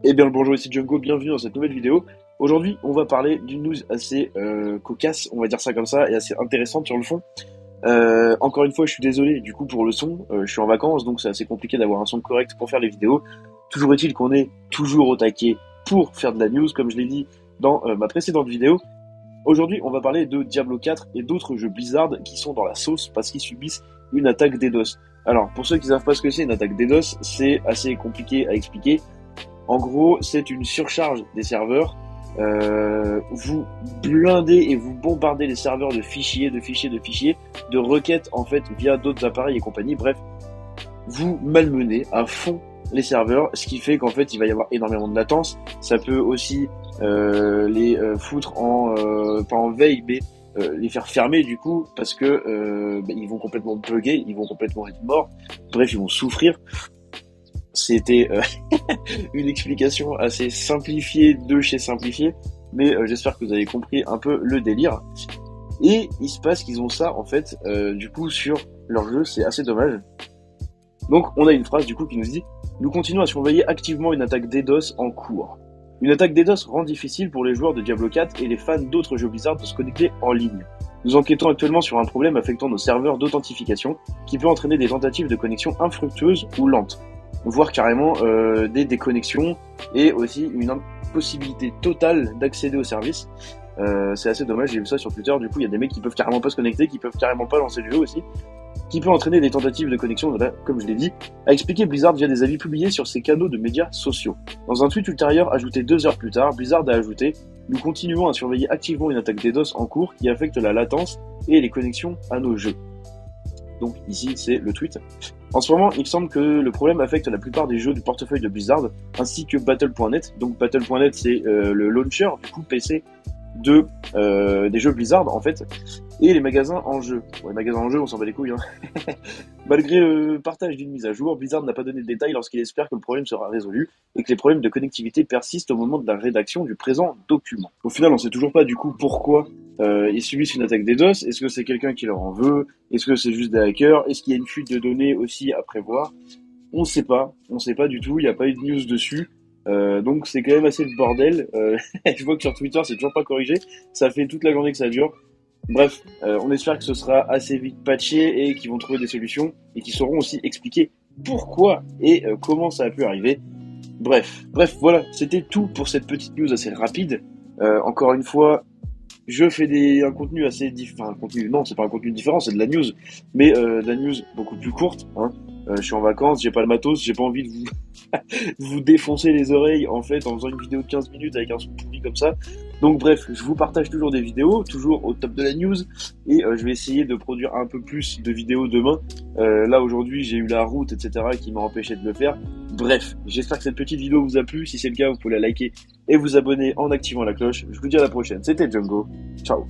Eh bien le bonjour, ici Django, bienvenue dans cette nouvelle vidéo. Aujourd'hui, on va parler d'une news assez cocasse, on va dire ça comme ça, et assez intéressante sur le fond. Encore une fois, je suis désolé du coup pour le son, je suis en vacances, donc c'est assez compliqué d'avoir un son correct pour faire les vidéos. Toujours est-il qu'on est toujours au taquet pour faire de la news, comme je l'ai dit dans ma précédente vidéo. Aujourd'hui, on va parler de Diablo 4 et d'autres jeux Blizzard qui sont dans la sauce parce qu'ils subissent une attaque DDoS. Alors, pour ceux qui ne savent pas ce que c'est une attaque DDoS, c'est assez compliqué à expliquer. En gros, c'est une surcharge des serveurs. Vous blindez et vous bombardez les serveurs de fichiers, de requêtes en fait via d'autres appareils et compagnie. Bref, vous malmenez à fond les serveurs, ce qui fait qu'en fait il va y avoir énormément de latence. Ça peut aussi les foutre en pas en veille, mais les faire fermer du coup parce que ils vont complètement bugger, ils vont complètement être morts. Bref, ils vont souffrir. C'était une explication assez simplifiée de chez simplifié, mais j'espère que vous avez compris un peu le délire. Et il se passe qu'ils ont ça en fait, du coup sur leur jeu, c'est assez dommage. Donc on a une phrase du coup qui nous dit: nous continuons à surveiller activement une attaque DDoS en cours. Une attaque DDoS rend difficile pour les joueurs de Diablo 4 et les fans d'autres jeux Blizzard de se connecter en ligne. Nous enquêtons actuellement sur un problème affectant nos serveurs d'authentification qui peut entraîner des tentatives de connexion infructueuses ou lentes, voire carrément des déconnexions et aussi une impossibilité totale d'accéder au service. C'est assez dommage, j'ai vu ça sur Twitter, du coup il y a des mecs qui peuvent carrément pas se connecter, qui peuvent carrément pas lancer le jeu aussi, qui peut entraîner des tentatives de connexion, voilà, comme je l'ai dit, a expliqué Blizzard via des avis publiés sur ses canaux de médias sociaux. Dans un tweet ultérieur ajouté 2 heures plus tard, Blizzard a ajouté: nous continuons à surveiller activement une attaque DDoS en cours qui affecte la latence et les connexions à nos jeux. Donc ici c'est le tweet. En ce moment, il semble que le problème affecte la plupart des jeux du portefeuille de Blizzard, ainsi que Battle.net. Donc Battle.net c'est le launcher du coup PC des jeux Blizzard en fait, et les magasins en jeu. Bon, les magasins en jeu, on s'en bat les couilles. Hein. Malgré le partage d'une mise à jour, Blizzard n'a pas donné de détails lorsqu'il espère que le problème sera résolu et que les problèmes de connectivité persistent au moment de la rédaction du présent document. Au final, on sait toujours pas du coup pourquoi ils subissent une attaque DDoS. Est-ce que c'est quelqu'un qui leur en veut? Est-ce que c'est juste des hackers? Est-ce qu'il y a une fuite de données aussi à prévoir? On sait pas du tout, il n'y a pas eu de news dessus. Donc c'est quand même assez le bordel. Je vois que sur Twitter c'est toujours pas corrigé. Ça fait toute la journée que ça dure. Bref, on espère que ce sera assez vite patché et qu'ils vont trouver des solutions et qu'ils sauront aussi expliquer pourquoi et comment ça a pu arriver. Bref, voilà, c'était tout pour cette petite news assez rapide. Encore une fois, je fais un contenu assez différent. Enfin, un contenu, non, c'est pas un contenu différent, c'est de la news, mais de la news beaucoup plus courte. Hein. Je suis en vacances, j'ai pas le matos, j'ai pas envie de vous vous défoncer les oreilles en fait en faisant une vidéo de 15 minutes avec un son pourri comme ça. Donc bref, je vous partage toujours des vidéos, toujours au top de la news, et je vais essayer de produire un peu plus de vidéos demain. Là aujourd'hui j'ai eu la route etc qui m'a empêché de le faire. Bref, j'espère que cette petite vidéo vous a plu. Si c'est le cas, vous pouvez la liker et vous abonner en activant la cloche. Je vous dis à la prochaine, c'était Django, ciao.